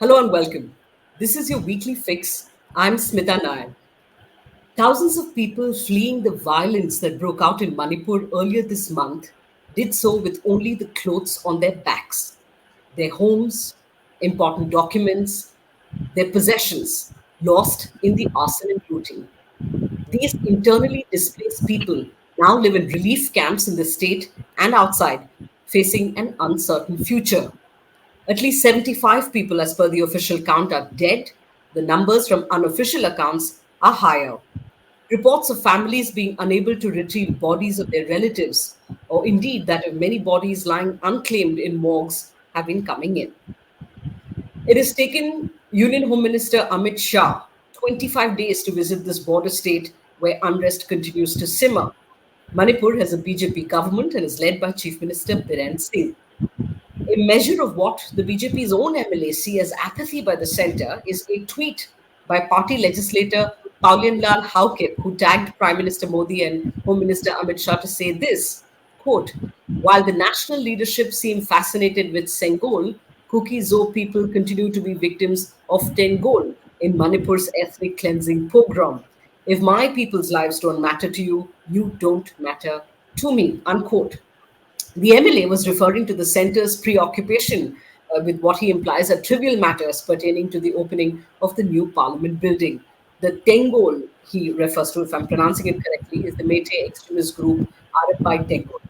Hello and welcome. This is your weekly fix. I'm Smita Nair. Thousands of people fleeing the violence that broke out in Manipur earlier this month did so with only the clothes on their backs. Their homes, important documents, their possessions lost in the arson and looting. These internally displaced people now live in relief camps in the state and outside, facing an uncertain future. At least 75 people, as per the official count, are dead. The numbers from unofficial accounts are higher. Reports of families being unable to retrieve bodies of their relatives, or indeed that of many bodies lying unclaimed in morgues, have been coming in. It has taken Union Home Minister Amit Shah 25 days to visit this border state where unrest continues to simmer. Manipur has a BJP government and is led by Chief Minister Biren Singh. A measure of what the BJP's own MLA see as apathy by the centre is a tweet by party legislator Paulian Lal Haukip, who tagged Prime Minister Modi and Home Minister Amit Shah to say this, quote, while the national leadership seem fascinated with Sengol, Kukis people continue to be victims of Tengol in Manipur's ethnic cleansing pogrom. If my people's lives don't matter to you, you don't matter to me, unquote. The MLA was referring to the centre's preoccupation with what he implies are trivial matters pertaining to the opening of the new parliament building. The Tengol he refers to, if I'm pronouncing it correctly, is the Meitei extremist group RFI Tengol.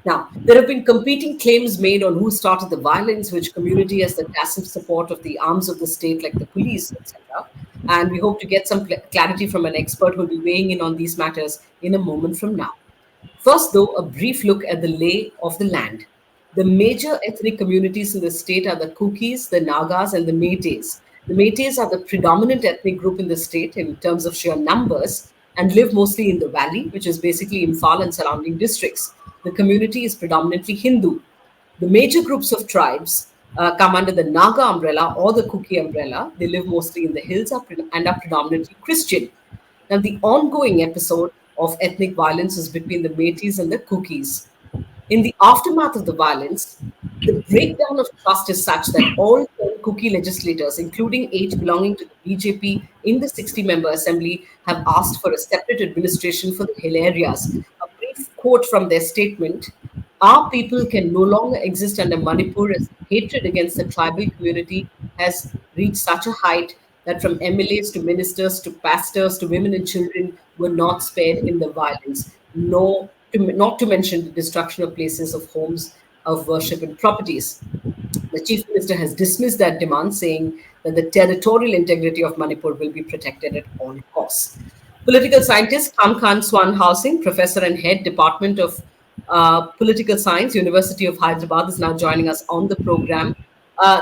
Now, there have been competing claims made on who started the violence, which community has the tacit support of the arms of the state, like the police, etc. And we hope to get some clarity from an expert who will be weighing in on these matters in a moment from now. First, though, a brief look at the lay of the land. The major ethnic communities in the state are the Kukis, the Nagas, and the Meiteis. The Meiteis are the predominant ethnic group in the state in terms of sheer numbers and live mostly in the valley, which is basically Imphal and surrounding districts. The community is predominantly Hindu. The major groups of tribes come under the Naga umbrella or the Kuki umbrella. They live mostly in the hills and are predominantly Christian. Now, the ongoing episode of ethnic violence is between the Meiteis and the Kukis. In the aftermath of the violence, the breakdown of trust is such that all 10 Kuki legislators, including 8 belonging to the BJP in the 60-member assembly, have asked for a separate administration for the hill areas. A brief quote from their statement: our people can no longer exist under Manipur as hatred against the tribal community has reached such a height that from MLAs to ministers to pastors to women and children were not spared in the violence, not to mention the destruction of places of homes of worship and properties. The Chief Minister has dismissed that demand, saying that the territorial integrity of Manipur will be protected at all costs. Political scientist Kham Khan Suan Hausing, professor and head Department of Political Science, University of Hyderabad, is now joining us on the program.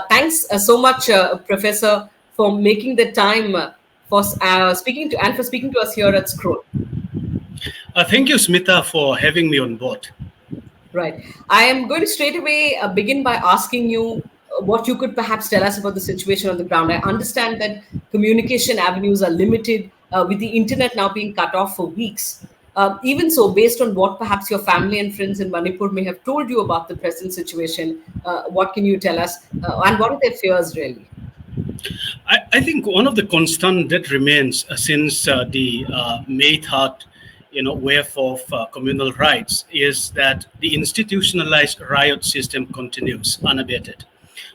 Thanks so much, Professor, for making the time for speaking to us here at Scroll. Thank you, Smita, for having me on board. Right. I am going to straight away begin by asking you what you could perhaps tell us about the situation on the ground. I understand that communication avenues are limited with the internet now being cut off for weeks. Even so, based on what perhaps your family and friends in Manipur may have told you about the present situation, what can you tell us? And what are their fears really? I think one of the constant that remains since the May 3rd, wave of communal rights is that the institutionalized riot system continues unabated,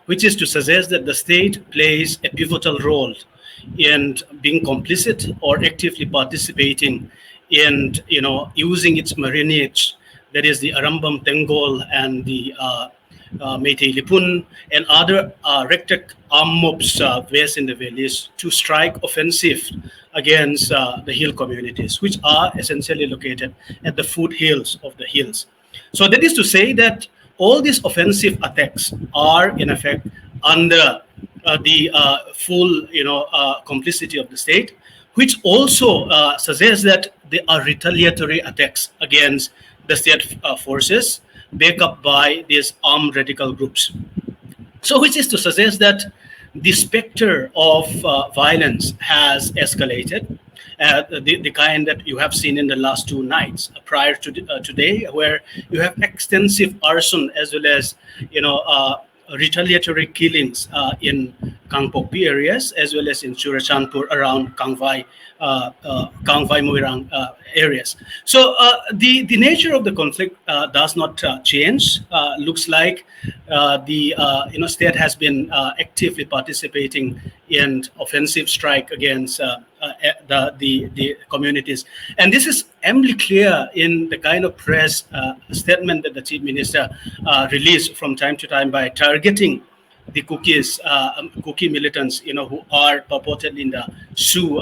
which is to suggest that the state plays a pivotal role in being complicit or actively participating in, using its marionette, that is the Arambam Tengol and the Meitei Lipun and other rectic armed mobs based in the valleys to strike offensive against the hill communities, which are essentially located at the foothills of the hills. So that is to say that all these offensive attacks are in effect under the full, complicity of the state, which also suggests that there are retaliatory attacks against the state forces, backed up by these armed radical groups. So, which is to suggest that the specter of violence has escalated, the kind that you have seen in the last 2 nights prior to today, where you have extensive arson as well as, retaliatory killings in Kangpokpi areas as well as in Churachandpur around Kangvai Moirang areas. So the nature of the conflict does not change. Looks like the state has been actively participating in offensive strike against the communities, and this is amply clear in the kind of press statement that the chief minister released from time to time by targeting the Kukis, Kuki militants, who are purportedly in the Sioux,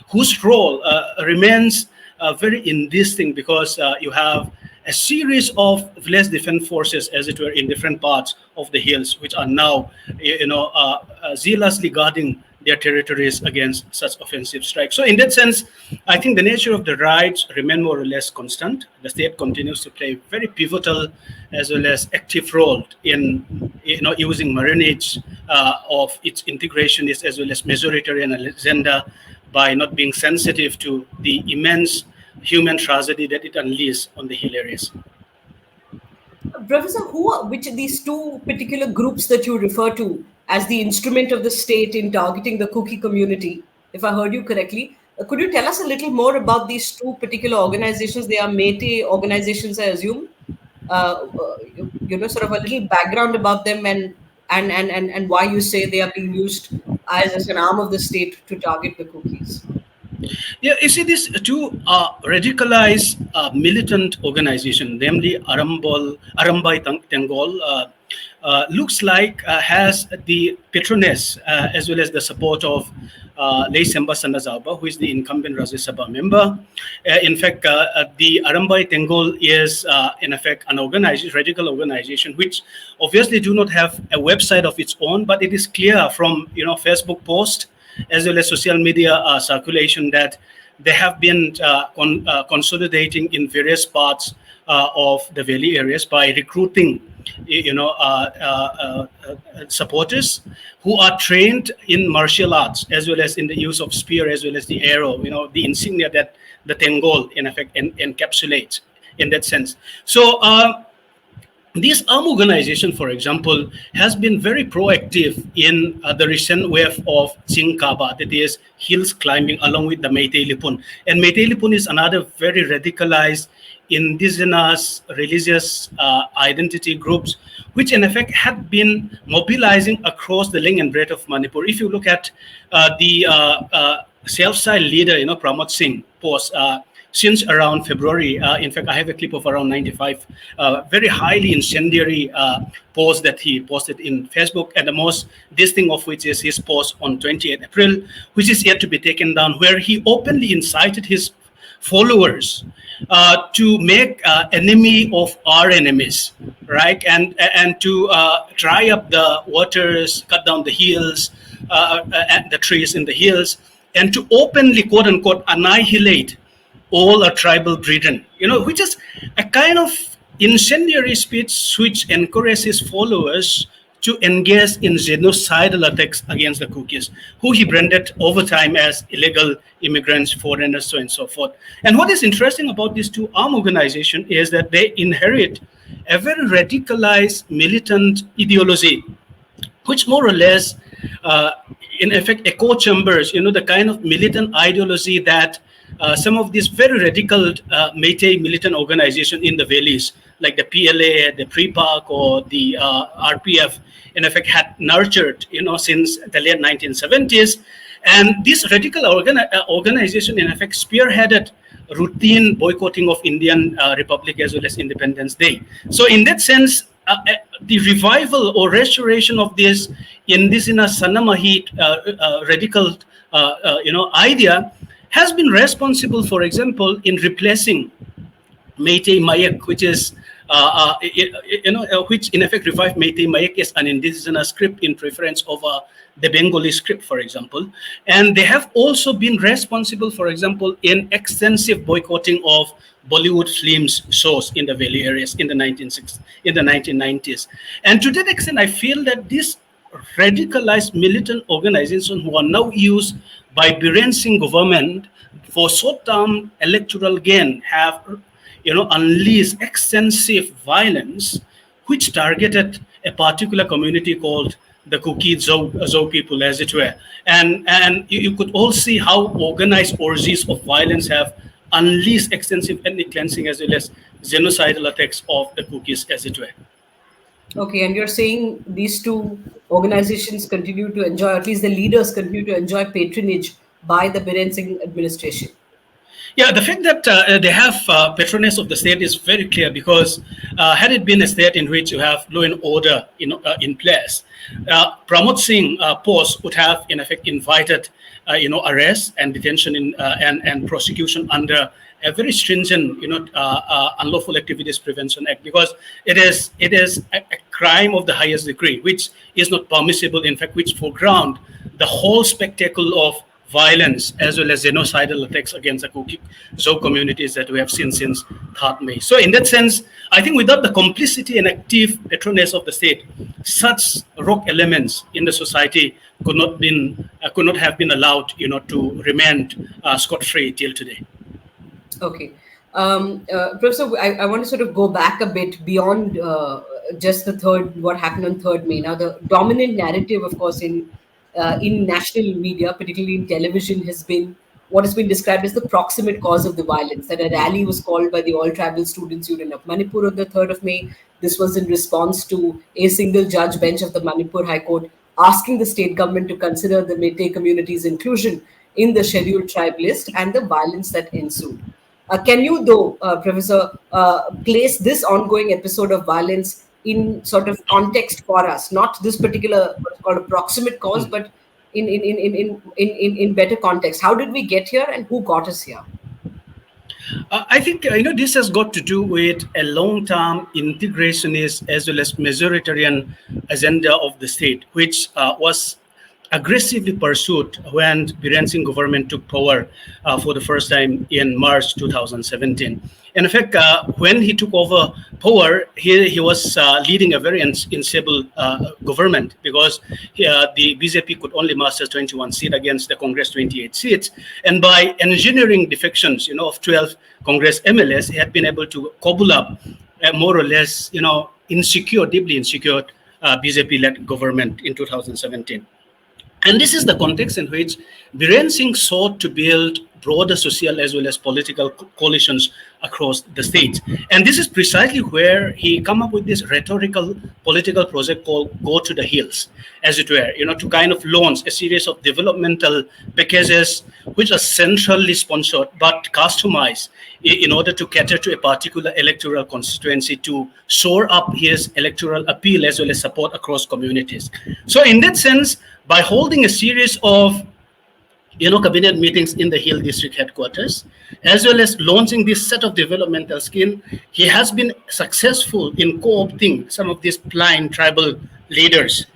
whose role remains very indistinct because you have a series of village defense forces, as it were, in different parts of the hills, which are now, zealously guarding their territories against such offensive strikes. So, in that sense, I think the nature of the raids remain more or less constant. The state continues to play very pivotal as well as active role in using marinage of its integrationist as well as majoritarian agenda by not being sensitive to the immense human tragedy that it unleashes on the hill areas. Professor, which of these two particular groups that you refer to as the instrument of the state in targeting the Kuki community, if I heard you correctly, could you tell us a little more about these two particular organizations? They are Meitei organizations, I assume. Sort of a little background about them and why you say they are being used as an arm of the state to target the Kukis. Yeah, you see, these two radicalized militant organization, namely Arambai Tengol, looks like has the patronage as well as the support of Lei Semba Sanazaba, who is the incumbent Rajya Sabha member. In fact, the Arambai Tengol is, in effect, an radical organization, which obviously do not have a website of its own, but it is clear from Facebook post as well as social media circulation that they have been consolidating in various parts of the valley areas by recruiting, supporters who are trained in martial arts as well as in the use of spear as well as the arrow, the insignia that the Tengol in effect encapsulates in that sense. So this arm organization, for example, has been very proactive in the recent wave of Tsingkaba, that is hills climbing, along with the Meitei Lipun. And Meitei Lipun is another very radicalized indigenous religious identity groups, which in effect had been mobilizing across the length and breadth of Manipur. If you look at the self-styled leader, Pramod Singh post, since around February. In fact, I have a clip of around 95 very highly incendiary posts that he posted in Facebook, and the most distinct of which is his post on 28th April, which is yet to be taken down, where he openly incited his followers to make enemy of our enemies, right? And to dry up the waters, cut down the hills, and the trees in the hills, and to openly, quote unquote, annihilate all our tribal brethren, which is a kind of incendiary speech which encourages followers to engage in genocidal attacks against the Kukis, who he branded over time as illegal immigrants, foreigners, so on and so forth. And what is interesting about these two arm organizations is that they inherit a very radicalized militant ideology, which more or less, in effect, echo chambers, the kind of militant ideology that some of these very radical Meitei militant organizations in the valleys, like the PLA, the PREPAC, or the RPF, in effect, had nurtured, since the late 1970s. And this radical organization, in effect, spearheaded routine boycotting of Indian Republic as well as Independence Day. So in that sense, the revival or restoration of this indigenous Sanamahit radical, idea has been responsible, for example, in replacing Meitei Mayak, which is, which in effect revived Meitei Mayak as an indigenous script in preference over the Bengali script, for example. And they have also been responsible, for example, in extensive boycotting of Bollywood films shows in the valley areas in the 1990s. And to that extent, I feel that these radicalized militant organizations who are now used by Biren Singh government for short-term electoral gain have, unleashed extensive violence which targeted a particular community called the Kukis Zo people, as it were. And you could all see how organized orgies of violence have unleashed extensive ethnic cleansing as well as genocidal attacks of the Kukis, as it were. Okay, and you're saying these two organizations continue to enjoy, at least the leaders continue to enjoy patronage by the Biren Singh administration. Yeah, the fact that they have patronage of the state is very clear because had it been a state in which you have law and order in place, Pramod Singh post would have in effect invited arrest and detention and prosecution under a very stringent unlawful activities prevention act, because it is a crime of the highest degree which is not permissible, in fact which foreground the whole spectacle of violence as well as genocidal attacks against the Kukis Zo communities that we have seen since 3rd May. So in that sense, I think without the complicity and active patronage of the state, such rogue elements in the society could not have been allowed, to remain scot-free till today. Okay. Professor, I want to sort of go back a bit beyond just what happened on 3rd May. Now, the dominant narrative, of course, in national media, particularly in television, has been what has been described as the proximate cause of the violence. That a rally was called by the All Tribal Students Union of Manipur on the 3rd of May. This was in response to a single judge bench of the Manipur High Court asking the state government to consider the Meitei community's inclusion in the scheduled tribe list, and the violence that ensued. Can you, though, Professor, place this ongoing episode of violence in sort of context for us? Not this particular what's called a proximate cause, but in better context. How did we get here, and who got us here? I think this has got to do with a long-term integrationist as well as majoritarian agenda of the state, which was aggressively pursued when Biren Singh government took power for the first time in March 2017. In fact, when he took over power, he was leading a very unstable government, because the BJP could only muster 21 seats against the Congress 28 seats. And by engineering defections, of 12 Congress MLAs, he had been able to cobble up a more or less, deeply insecure BJP-led government in 2017. And this is the context in which Biren Singh sought to build broader social as well as political coalitions across the state. And this is precisely where he come up with this rhetorical political project called Go to the Hills, as it were, to kind of launch a series of developmental packages which are centrally sponsored but customized in order to cater to a particular electoral constituency to shore up his electoral appeal as well as support across communities. So in that sense, by holding a series of cabinet meetings in the Hill District headquarters, as well as launching this set of developmental scheme, he has been successful in co-opting some of these blind tribal leaders.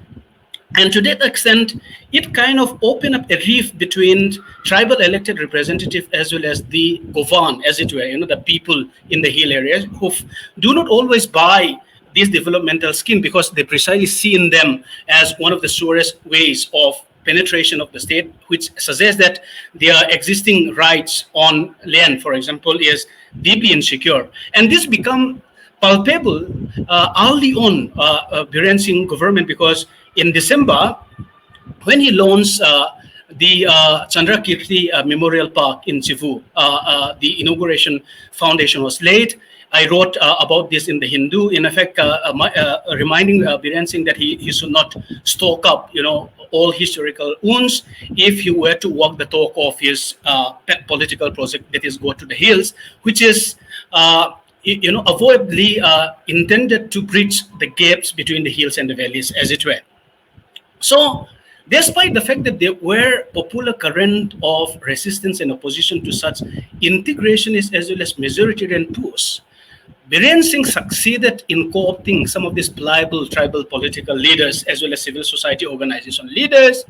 And to that extent, it kind of opened up a rift between tribal elected representative as well as the govern, as it were, the people in the hill areas who do not always buy this developmental scheme, because they precisely see in them as one of the surest ways of penetration of the state, which suggests that their existing rights on land, for example, is deeply insecure. And this become palpable early on Biren Singh government, because in December, when he launched the Chandra Kirti Memorial Park in Cebu, the inauguration foundation was laid. I wrote about this in the Hindu, in effect, reminding Biren Singh that he should not stock up, all historical wounds if he were to walk the talk of his pet political project, that is Go to the Hills, which is, avoidably intended to bridge the gaps between the hills and the valleys, as it were. So, despite the fact that there were popular current of resistance and opposition to such integrationist as well as majoritarian push, Biren Singh succeeded in co-opting some of these pliable tribal political leaders as well as civil society organization leaders,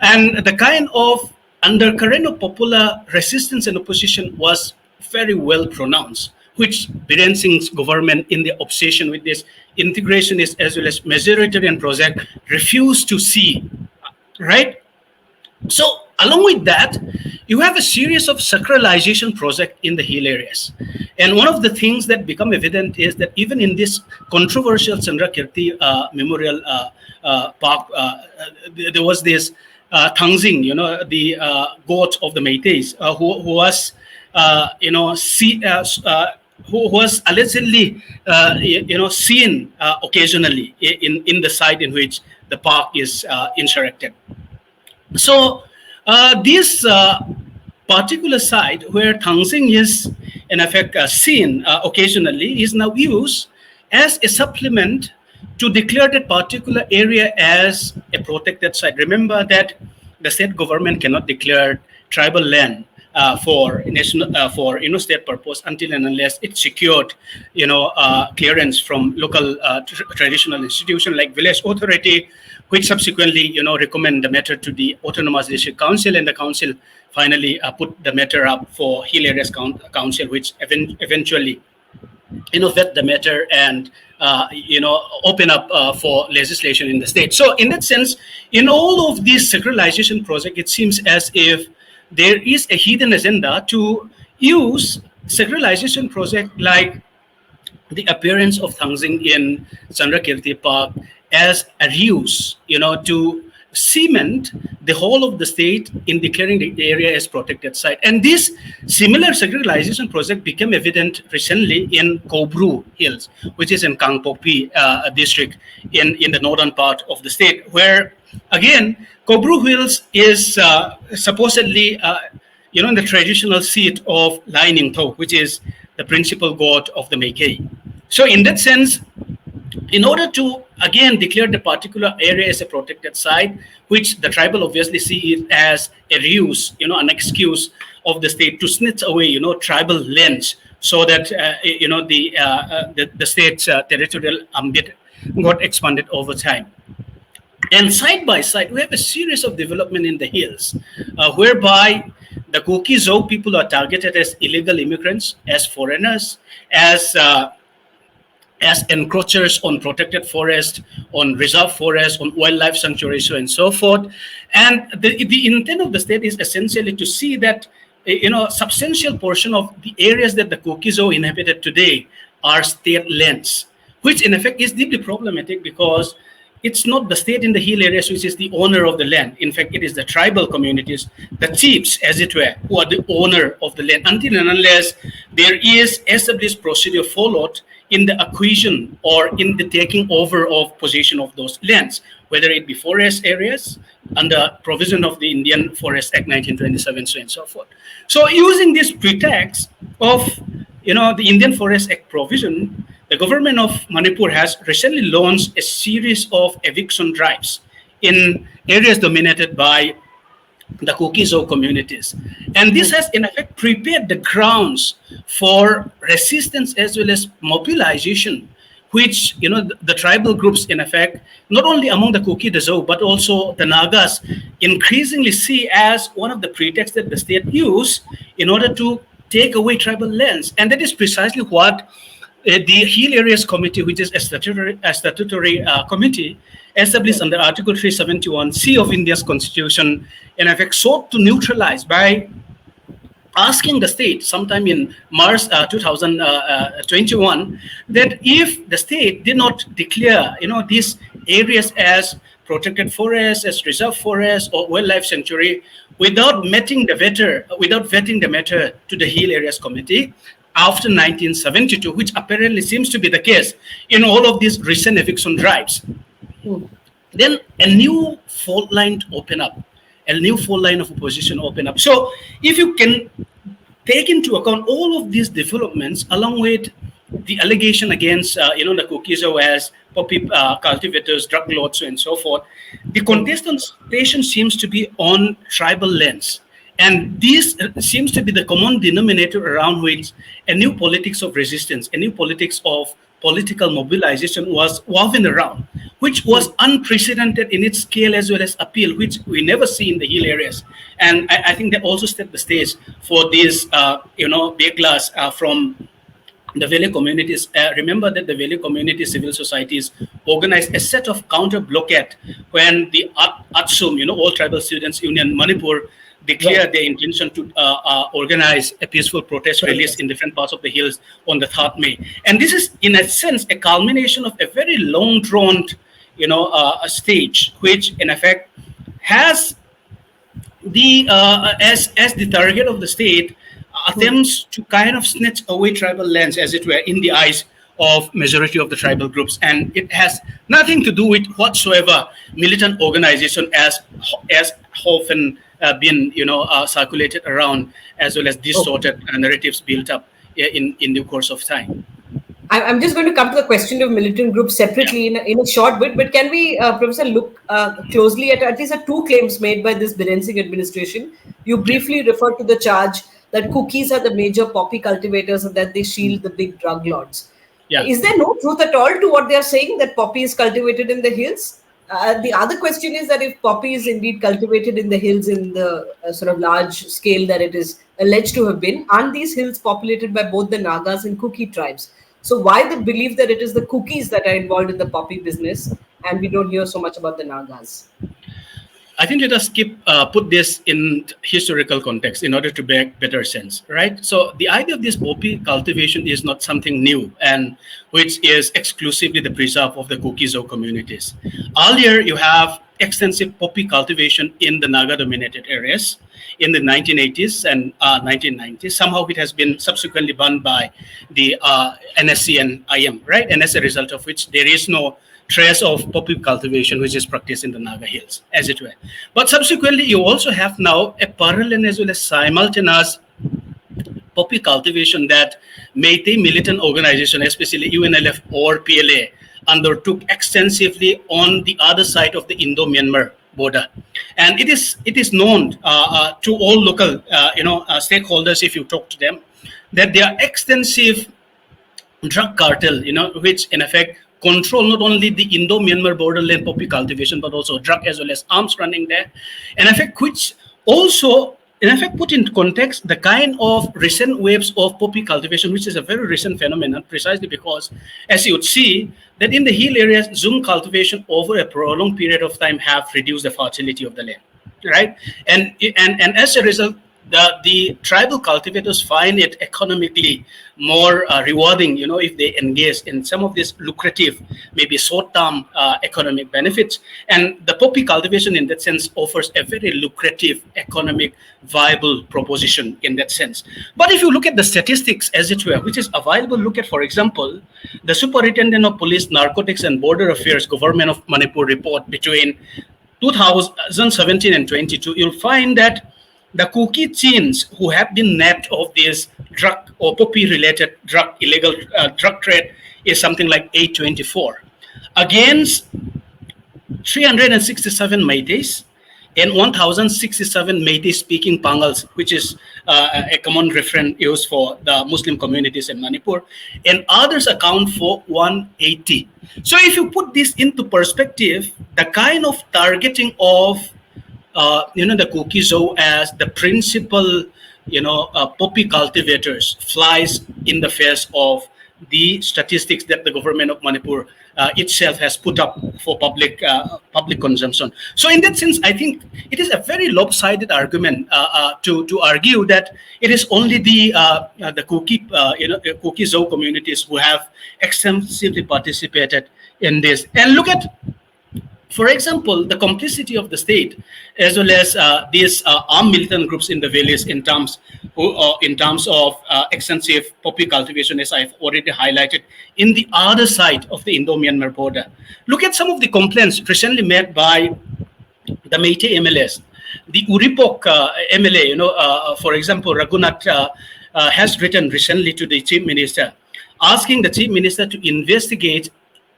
and the kind of undercurrent of popular resistance and opposition was very well pronounced, which Biren Singh's government, in their obsession with this integrationist as well as majoritarian project, refused to see, right? So along with that, you have a series of sacralization project in the hill areas. And one of the things that become evident is that even in this controversial Chandrakirti Memorial Park, there was this Tangzing, the goat of the Meiteis, who was, who was allegedly, seen occasionally in the site in which the park is insurrected. So this particular site where Tangzing is in effect seen occasionally is now used as a supplement to declare that particular area as a protected site. Remember that the state government cannot declare tribal land for national for state purpose until and unless it's secured clearance from local traditional institution like village authority, which subsequently recommend the matter to the autonomous district council, and the council finally put the matter up for hill areas council, which eventually vet the matter and open up for legislation in the state. So in that sense, in all of these sacralization projects, it seems as if there is a hidden agenda to use sacralization project like the appearance of Tangzing in Chandrakirti Park as a ruse, to cement the whole of the state in declaring the area as protected site. And this similar sacralization project became evident recently in Kobru Hills, which is in Kangpokpi district in the northern part of the state, where again, Kobru Hills is supposedly, in the traditional seat of Lai Ningto, which is the principal god of the Meitei. So in that sense, in order to, again, declare the particular area as a protected site, which the tribal obviously see it as a ruse, an excuse of the state to snatch away, tribal lands, so that, the state's territorial ambit got expanded over time. And side by side, we have a series of development in the hills, whereby the Kukis people are targeted as illegal immigrants, as foreigners, as encroachers on protected forest, on reserve forest, on wildlife sanctuaries, and so forth. And the intent of the state is essentially to see that substantial portion of the areas that the Kukis inhabited today are state lands, which in effect is deeply problematic because it's not the state in the hill areas which is the owner of the land. In fact, it is the tribal communities, the chiefs, as it were, who are the owner of the land, until and unless there is established procedure followed in the acquisition or in the taking over of possession of those lands, whether it be forest areas under provision of the Indian Forest Act 1927, so and so forth. So using this pretext of the Indian Forest Act provision, the government of Manipur has recently launched a series of eviction drives in areas dominated by the Kukis communities. And this has in effect prepared the grounds for resistance as well as mobilization, which the tribal groups in effect, not only among the Kukis but also the Nagas, increasingly see as one of the pretexts that the state use in order to take away tribal lands. And that is precisely what the Hill Areas Committee, which is a statutory committee established under Article 371C of India's Constitution, in effect sought to neutralize by asking the state sometime in March 2021 that if the state did not declare these areas as protected forests, as reserve forests or wildlife sanctuary without vetting the matter to the Hill Areas Committee after 1972, which apparently seems to be the case in all of these recent eviction drives, then a new fault line open up, a new fault line of opposition open up. So if you can take into account all of these developments along with the allegation against the Kukis as poppy cultivators, drug lords, and so forth, the contestation seems to be on tribal lands. And this seems to be the common denominator around which a new politics of resistance, a new politics of political mobilization was woven around, which was unprecedented in its scale as well as appeal, which we never see in the hill areas. And I think they also set the stage for these, backlash from the valley communities. Remember that the valley community civil societies organized a set of counter blockade when the ATSUM, All Tribal Students Union Manipur, declare Right. their intention to organize a peaceful protest release Protest. in different parts of the hills on the 3rd May. And this is, in a sense, a culmination of a very long drawn, a stage, which in effect has the as the target of the state Hmm. attempts to kind of snatch away tribal lands, as it were, in the eyes of majority of the tribal groups, and it has nothing to do with whatsoever militant organization, as often been circulated around, as well as Okay. distorted narratives built up in the course of time. I'm just going to come to the question of militant groups Yeah, separately in a short bit, but can we, Professor, look closely at least the two claims made by this Biren Singh administration? You yeah, briefly referred to the charge that Kukis are the major poppy cultivators and that they shield the big drug lords. yeah. Is there no truth at all to what they are saying that poppy is cultivated in the hills? The other question is that if poppy is indeed cultivated in the hills in the sort of large scale that it is alleged to have been, aren't these hills populated by both the Nagas and Kuki tribes? So why the belief that it is the Kukis that are involved in the poppy business and we don't hear so much about the Nagas? I think let us put this in historical context in order to make better sense, right? So the idea of this poppy cultivation is not something new, and which is exclusively the preserve of the Kukizo communities. Earlier, you have extensive poppy cultivation in the Naga-dominated areas in the 1980s and 1990s. Somehow it has been subsequently banned by the NSC and IM, right? And as a result of which, there is no trace of poppy cultivation which is practiced in the Naga Hills, as it were. But subsequently, you also have now a parallel as well as simultaneous poppy cultivation that Meitei militant organization, especially UNLF or PLA, undertook extensively on the other side of the Indo-Myanmar border. And it is known to all local stakeholders, if you talk to them, that there are extensive drug cartel, which in effect control not only the Indo-Myanmar borderland poppy cultivation, but also drug as well as arms running there. In effect, which also in effect put in context the kind of recent waves of poppy cultivation, which is a very recent phenomenon, precisely because, as you would see, that in the hill areas, Zoom cultivation over a prolonged period of time have reduced the fertility of the land, right? And as a result, the tribal cultivators find it economically more rewarding, if they engage in some of these lucrative, maybe short-term economic benefits. And the poppy cultivation, in that sense, offers a very lucrative, economic, viable proposition in that sense. But if you look at the statistics, as it were, which is available, look at, for example, the Superintendent of Police, Narcotics and Border Affairs, Government of Manipur report between 2017 and 22, you'll find that the Kuki teens who have been nabbed of this drug or poppy-related illegal drug trade is something like 824 against 367 Meiteis and 1,067 Meitei-speaking Pangals, which is a common reference used for the Muslim communities in Manipur, and others account for 180. So if you put this into perspective, the kind of targeting of the Kukizo as the principal, poppy cultivators flies in the face of the statistics that the government of Manipur itself has put up for public consumption. So in that sense, I think it is a very lopsided argument to argue that it is only the Kukizo communities who have extensively participated in this. And look at, for example, the complicity of the state, as well as these armed militant groups in the villages in terms of extensive poppy cultivation, as I've already highlighted, in the other side of the Indo-Myanmar border. Look at some of the complaints recently made by the Meitei MLAs. The Uripok MLA, for example, Raghunath has written recently to the Chief Minister, asking the Chief Minister to investigate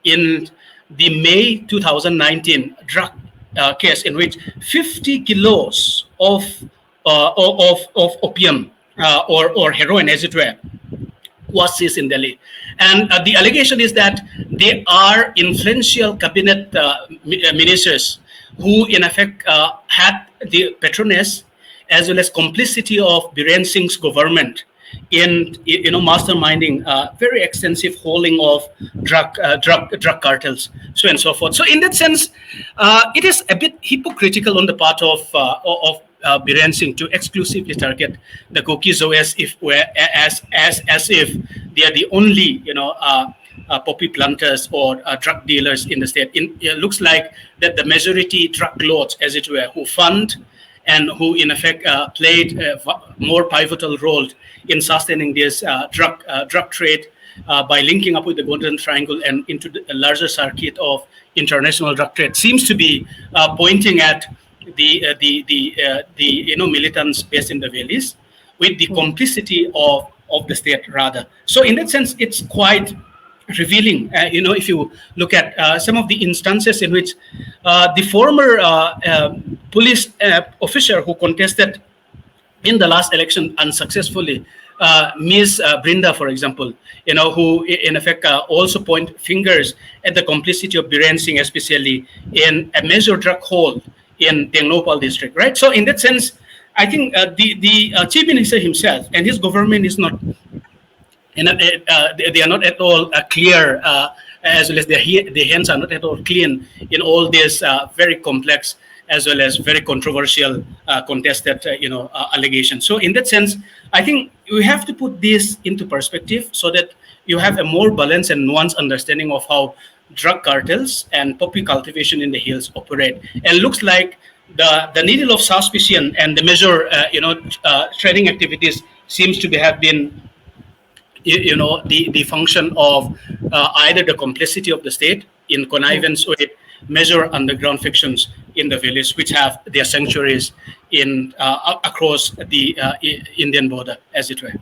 in the May 2019 drug case in which 50 kilos of opium or heroin, as it were, was seized in Delhi. And the allegation is that they are influential cabinet ministers who, in effect, had the patronage as well as complicity of Biren Singh's government in masterminding very extensive hauling of drug cartels, so and so forth. So in that sense, it is a bit hypocritical on the part of Biren Singh to exclusively target the Kukis as if they are the only poppy planters or drug dealers in the state. It looks like that the majority drug lords, as it were, who fund and who in effect played a more pivotal role in sustaining this drug trade by linking up with the Golden Triangle and into the larger circuit of international drug trade, seems to be pointing at the militants based in the valleys with the complicity of the state rather. So in that sense, it's quite revealing. If you look at some of the instances in which the former police officer who contested in the last election unsuccessfully, Ms. Brinda, for example, who in effect also point fingers at the complicity of Biren Singh, especially in a major drug hold in Tengnopal district, right? So in that sense, I think the chief minister himself and his government is not, they are not at all clear, as well as their hands are not at all clean in all this very complex as well as very controversial contested allegations. So in that sense, I think we have to put this into perspective so that you have a more balanced and nuanced understanding of how drug cartels and poppy cultivation in the hills operate. And looks like the needle of suspicion and the major trading activities seems to have been the function of either the complicity of the state in connivance with major underground factions in the village, which have their sanctuaries in across the Indian border, as it were.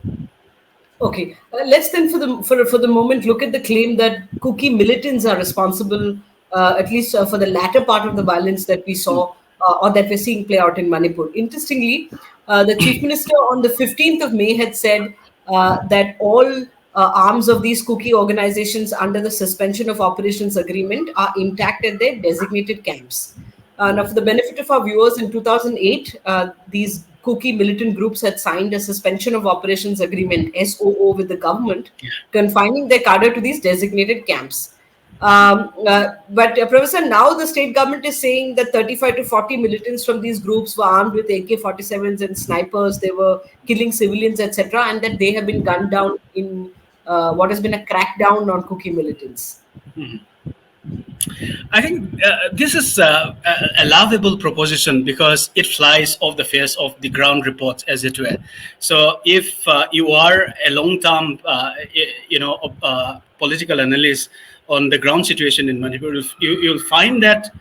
Okay, let's then for the moment look at the claim that Kuki militants are responsible, at least for the latter part of the violence that we saw or that we're seeing play out in Manipur. Interestingly, the Chief Minister on the 15th of May had said that all arms of these Kuki organizations under the suspension of operations agreement are intact at their designated camps. Now, for the benefit of our viewers, in 2008, these Kuki militant groups had signed a suspension of operations agreement (SOO) with the government, confining their cadre to these designated camps. But Professor, now the state government is saying that 35 to 40 militants from these groups were armed with AK-47s and snipers. They were killing civilians, etc., and that they have been gunned down in what has been a crackdown on Kuki militants. I think this is a laughable proposition because it flies off the face of the ground reports, as it were. So, if you are a long-term, political analyst on the ground situation in Manipur, you'll find that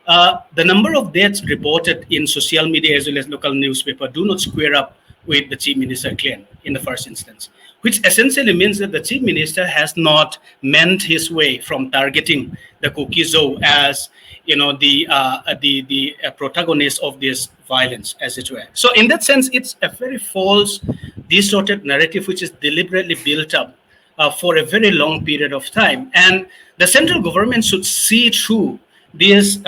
the number of deaths reported in social media as well as local newspaper do not square up with the chief minister claim in the first instance, which essentially means that the chief minister has not meant his way from targeting the Kukis as the protagonist of this violence, as it were. So in that sense, it's a very false, distorted narrative which is deliberately built up for a very long period of time, and the central government should see through this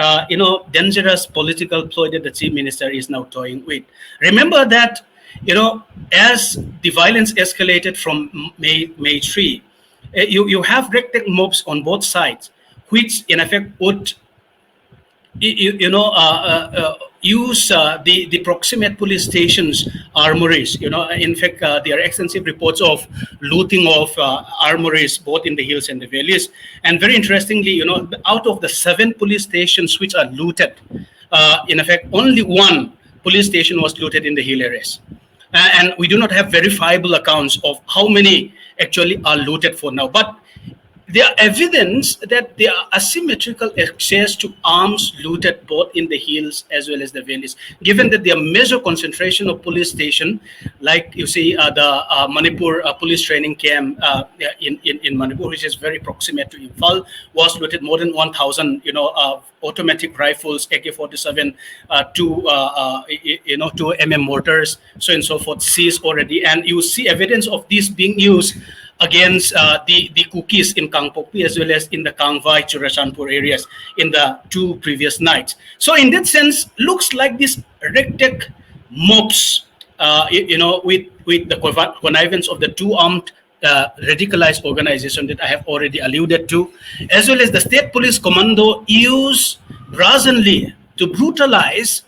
dangerous political ploy that the chief minister is now toying with. Remember that as the violence escalated from Meitei, you have rectangle mobs on both sides, which in effect would use the proximate police stations armories. In fact, there are extensive reports of looting of armories both in the hills and the valleys. And very interestingly, out of the 7 police stations which are looted, in effect, only 1 police station was looted in the hill areas. And we do not have verifiable accounts of how many actually are looted for now. But there are evidence that there are asymmetrical access to arms looted both in the hills as well as the valleys, given that there are major concentration of police station, like you see the Manipur police training camp in Manipur, which is very proximate to Imphal, was looted more than 1,000, automatic rifles, AK-47, 2 mm mortars, so and so forth, seized already. And you see evidence of this being used against the Kukis in Kangpokpi as well as in the Kangvai, Churachandpur areas in the 2 previous nights. So in that sense, looks like this rectech mobs, with the connivance of the 2 armed radicalized organization that I have already alluded to, as well as the state police commando use brazenly to brutalize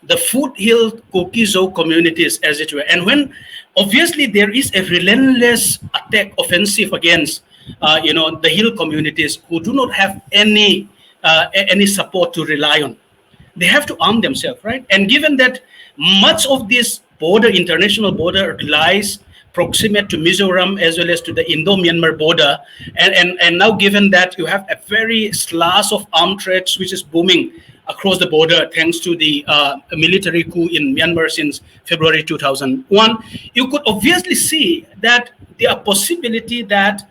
the foothill Kokizo communities, as it were. And when obviously there is a relentless attack, offensive against, the hill communities who do not have any support to rely on, they have to arm themselves, right? And given that much of this border, international border, lies proximate to Mizoram as well as to the Indo-Myanmar border, and now given that you have a very slash of armed threats which is booming across the border thanks to the military coup in Myanmar since February 2001, you could obviously see that there are possibility that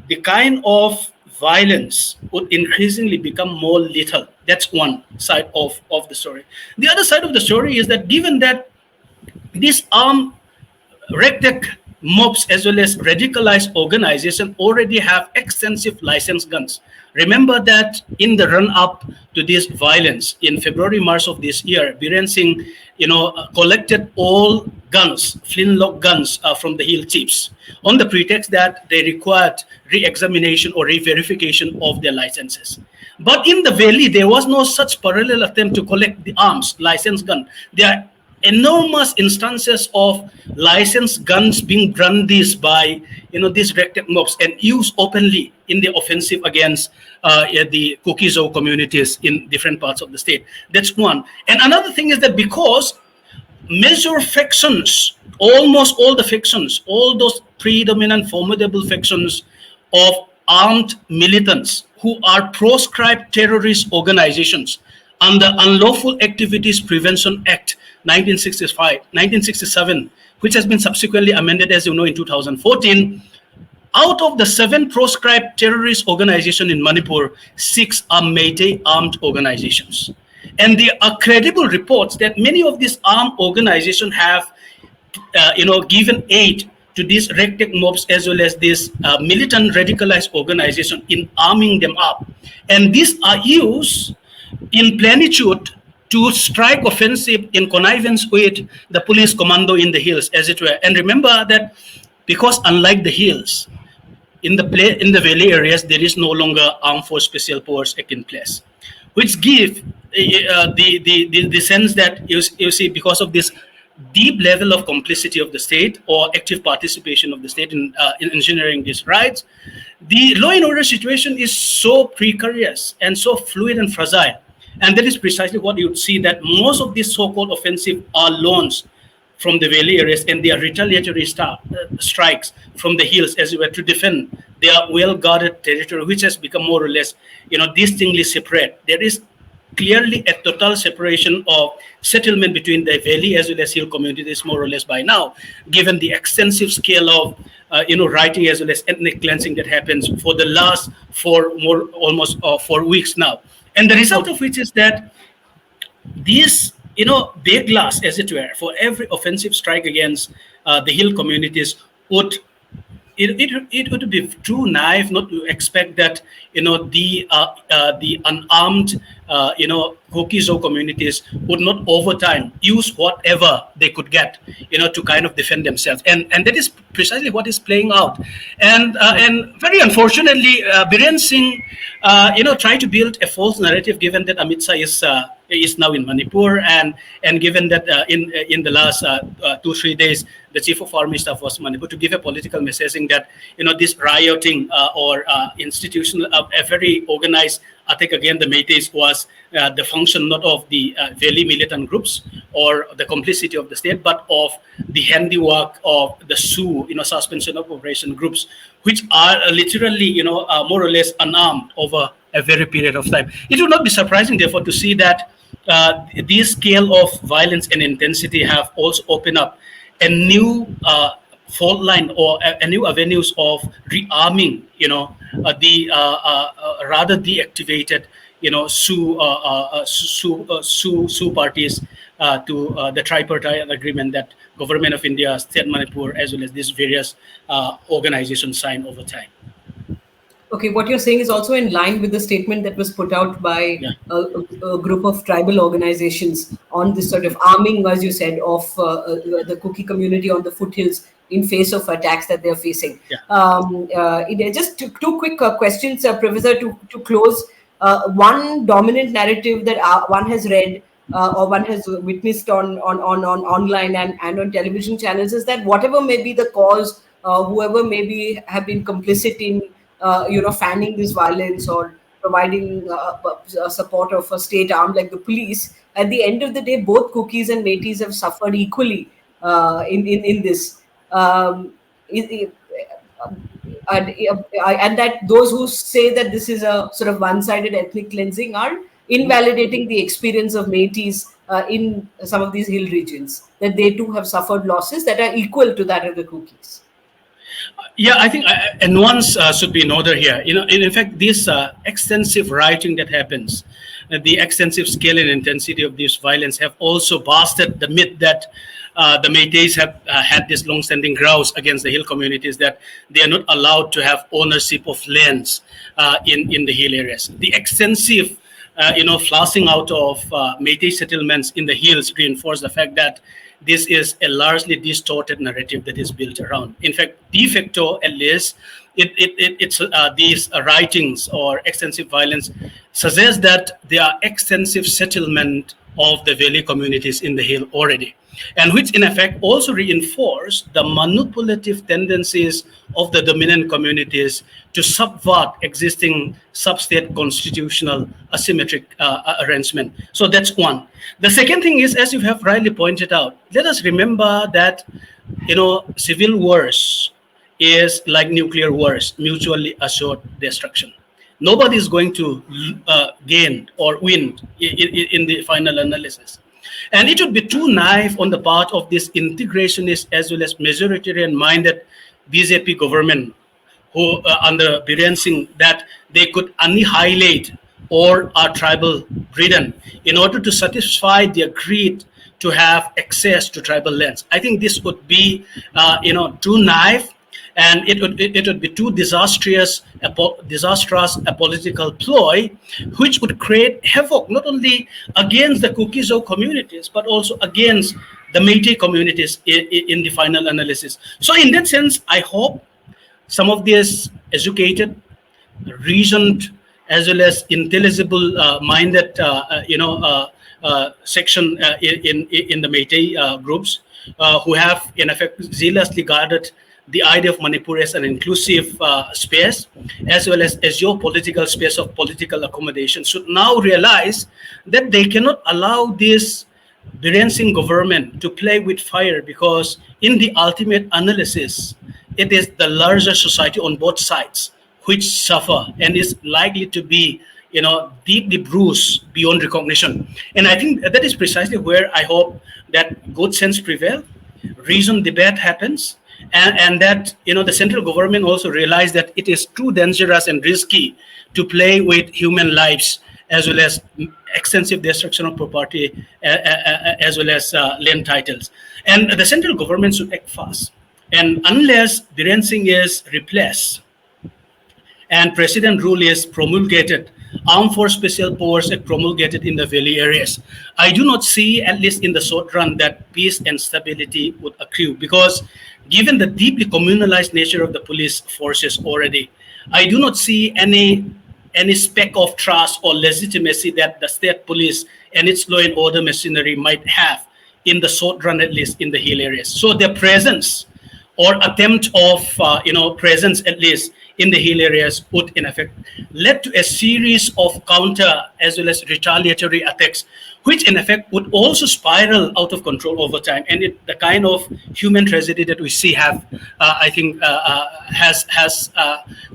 the kind of violence would increasingly become more lethal. That's one side of the story. The other side of the story is that given that these armed ragtag mobs as well as radicalized organizations already have extensive licensed guns. Remember that in the run-up to this violence in February, March of this year, Biren Singh, collected all guns, flintlock guns from the hill chiefs on the pretext that they required re-examination or re-verification of their licenses. But in the valley, there was no such parallel attempt to collect the arms, licensed gun. There are enormous instances of licensed guns being brandished by these ragtag mobs and used openly in the offensive against the Kukizo communities in different parts of the state. That's one. And another thing is that because major factions, almost all the factions, all those predominant formidable factions of armed militants who are proscribed terrorist organizations under Unlawful Activities Prevention Act 1967, which has been subsequently amended, as you know, in 2014. Out of the 7 proscribed terrorist organizations in Manipur, 6 are Meitei armed organizations. And there are credible reports that many of these armed organizations have, given aid to these ragtag mobs as well as this militant radicalized organization in arming them up. And these are used in plenitude to strike offensive in connivance with the police commando in the hills, as it were. And remember that because unlike the hills, in the valley areas, there is no longer Armed Force Special Powers Act in place, which give the sense that you see, because of this deep level of complicity of the state or active participation of the state in engineering these rights, the law and order situation is so precarious and so fluid and fragile. And that is precisely what you'd see, that most of these so-called offensive are launched from the valley areas, and they are retaliatory strikes from the hills, as it were, to defend their well-guarded territory, which has become more or less, distinctly separate. There is clearly a total separation of settlement between the valley as well as hill communities, more or less by now, given the extensive scale of, writing as well as ethnic cleansing that happens for the last almost 4 weeks now. And the result of which is that these, big loss, as it were, for every offensive strike against the hill communities it would be too naive not to expect that the unarmed Kokizo communities would not over time use whatever they could get to kind of defend themselves, and that is precisely what is playing out. And very unfortunately, Biren Singh tried to build a false narrative, given that Amit Shah is now in Manipur, and given that in the last 2-3 days the chief of army staff was Manipur, to give a political messaging that this rioting or institutional a very organized attack against the Meiteis was the function not of the valley militant groups or the complicity of the state, but of the handiwork of the SU, suspension of operation groups, which are literally more or less unarmed over a very period of time. It would not be surprising, therefore, to see that this scale of violence and intensity have also opened up a new fault line or a new avenues of rearming, the rather deactivated, Sioux parties to the tripartite agreement that Government of India, State Manipur, as well as these various organizations signed over time. Okay, what you're saying is also in line with the statement that was put out by a group of tribal organizations on this sort of arming, as you said, of the Kuki community on the foothills in face of attacks that they're facing. Just two quick questions, Professor, to close. One dominant narrative that one has read or one has witnessed on online and on television channels, is that whatever may be the cause, whoever maybe have been complicit in fanning this violence or providing support of a state arm like the police, at the end of the day, both Kukis and Meiteis have suffered equally in this. It, it- and that those who say that this is a sort of one-sided ethnic cleansing are invalidating the experience of Métis in some of these hill regions, that they too have suffered losses that are equal to that of the Kukis. Yeah, I think a nuance should be in order here. In fact, this extensive rioting that happens, the extensive scale and intensity of this violence have also busted the myth that the Meiteis have had this long-standing grouse against the hill communities, that they are not allowed to have ownership of lands in the hill areas. The extensive flushing out of Meitei settlements in the hills reinforce the fact that this is a largely distorted narrative that is built around. In fact, de facto, at least, it's these writings or extensive violence suggest that there are extensive settlement of the valley communities in the hill already, and which in effect also reinforce the manipulative tendencies of the dominant communities to subvert existing sub-state constitutional asymmetric arrangement. So that's one. The second thing is, as you have rightly pointed out, let us remember that civil wars is like nuclear wars, mutually assured destruction. Nobody is going to gain or win in the final analysis. And it would be too naive on the part of this integrationist as well as majoritarian minded BJP government who under Biren Singh, that they could annihilate or are tribal ridden in order to satisfy their greed to have access to tribal lands. I think this would be too naive, and it would be too disastrous a political ploy, which would create havoc not only against the Kukizo communities but also against the Meitei communities in the final analysis. So in that sense, I hope some of these educated, reasoned, as well as intelligible minded section in the Meitei groups who have in effect zealously guarded the idea of Manipur as an inclusive space, as well as a geopolitical space of political accommodation, should now realize that they cannot allow this Biren Singh government to play with fire, because in the ultimate analysis, it is the larger society on both sides which suffer and is likely to be deeply bruised beyond recognition. And I think that is precisely where I hope that good sense prevail, reason debate happens, and that the central government also realize that it is too dangerous and risky to play with human lives, as well as extensive destruction of property, as well as land titles. And the central government should act fast. And unless Biren Singh is replaced and president rule is promulgated, armed force special powers are promulgated in the valley areas, I do not see, at least in the short run, that peace and stability would accrue, because given the deeply communalized nature of the police forces already, I do not see any speck of trust or legitimacy that the state police and its law and order machinery might have in the short run, at least in the hill areas. So their presence or attempt of presence, at least in the hill areas, would in effect lead to a series of counter as well as retaliatory attacks, which in effect would also spiral out of control over time. And the kind of human tragedy that we see I think has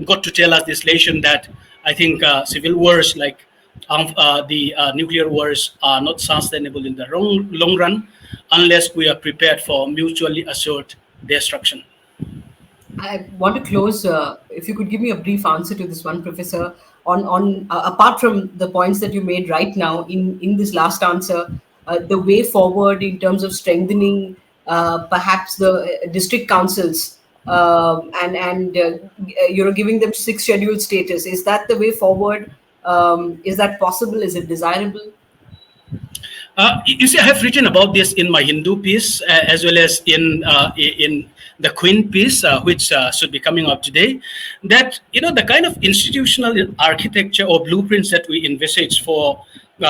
got to tell us this lesson, that I think civil wars like the nuclear wars are not sustainable in the long run unless we are prepared for mutually assured destruction. I want to close. If you could give me a brief answer to this one, Professor, on apart from the points that you made right now in this last answer, the way forward in terms of strengthening perhaps the district councils and giving them sixth schedule status. Is that the way forward? Is that possible? Is it desirable? You see, I have written about this in my Hindu piece, as well as in the Queen piece, which should be coming up today. That the kind of institutional architecture or blueprints that we envisage for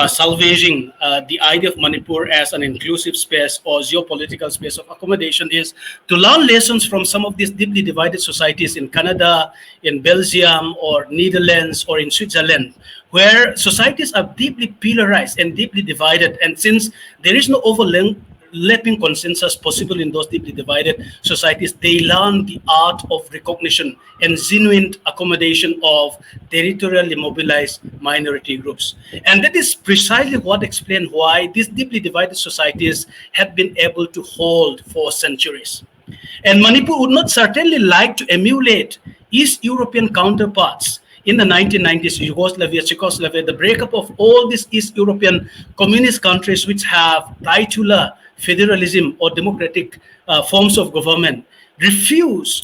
salvaging the idea of Manipur as an inclusive space or geopolitical space of accommodation is to learn lessons from some of these deeply divided societies in Canada, in Belgium, or Netherlands, or in Switzerland, where societies are deeply polarized and deeply divided. And since there is no overlapping consensus possible in those deeply divided societies, they learn the art of recognition and genuine accommodation of territorially mobilized minority groups. And that is precisely what explains why these deeply divided societies have been able to hold for centuries. And Manipur would not certainly like to emulate East European counterparts in the 1990s, Yugoslavia, Czechoslovakia, the breakup of all these East European communist countries which have titular federalism or democratic forms of government, refuse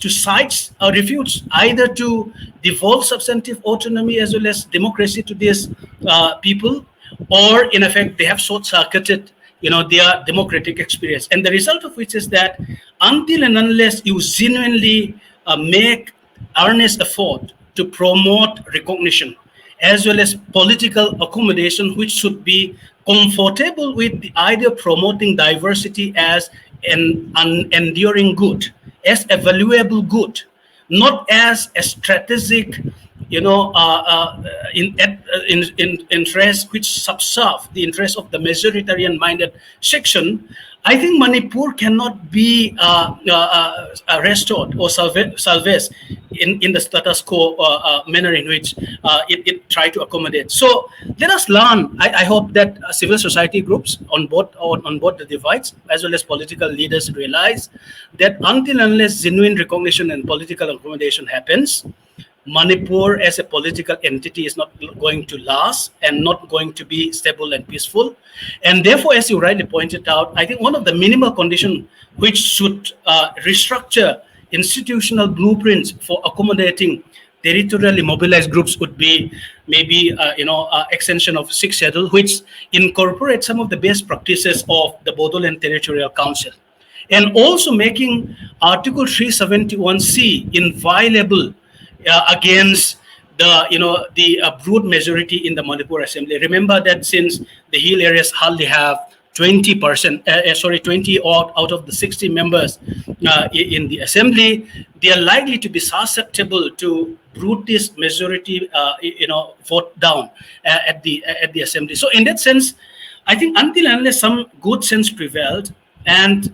either to devolve substantive autonomy as well as democracy to these people, or in effect they have short-circuited their democratic experience. And the result of which is that until and unless you genuinely make earnest effort to promote recognition as well as political accommodation, which should be comfortable with the idea of promoting diversity as an enduring good, as a valuable good, not as a strategic, interest which subserve the interest of the majoritarian-minded section. I think Manipur cannot be restored or salvaged in the status quo manner in which it tried to accommodate. So let us learn. I hope that civil society groups on both the divides as well as political leaders realize that until and unless genuine recognition and political accommodation happens, Manipur as a political entity is not going to last and not going to be stable and peaceful. And therefore, as you rightly pointed out, I think one of the minimal conditions which should restructure institutional blueprints for accommodating territorially mobilized groups would be maybe extension of sixth schedule, which incorporates some of the best practices of the Bodoland Territorial Council, and also making Article 371C inviolable against the broad majority in the Manipur Assembly. Remember that since the hill areas hardly have 20%, 20 out of the 60 members in the assembly, they are likely to be susceptible to root this majority, vote down at the assembly. So in that sense, I think until and unless some good sense prevailed, and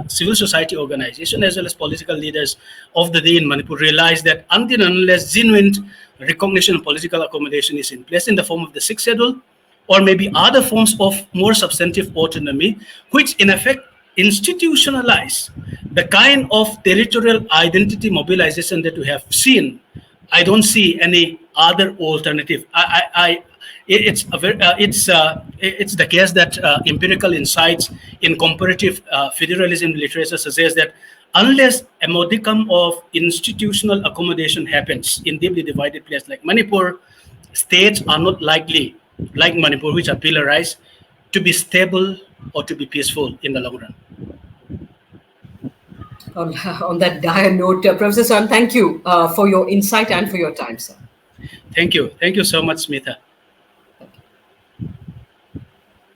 civil society organization as well as political leaders of the day in Manipur realize that until and unless genuine recognition and political accommodation is in place in the form of the sixth schedule, or maybe other forms of more substantive autonomy, which in effect institutionalize the kind of territorial identity mobilization that we have seen, I don't see any other alternative. It's the case that empirical insights in comparative federalism literature suggest that unless a modicum of institutional accommodation happens in deeply divided places like Manipur, states are not likely, like Manipur, which are pillarized, to be stable or to be peaceful in the long run. On that dire note, Professor Swan, thank you for your insight and for your time, sir. Thank you. Thank you so much, Smitha.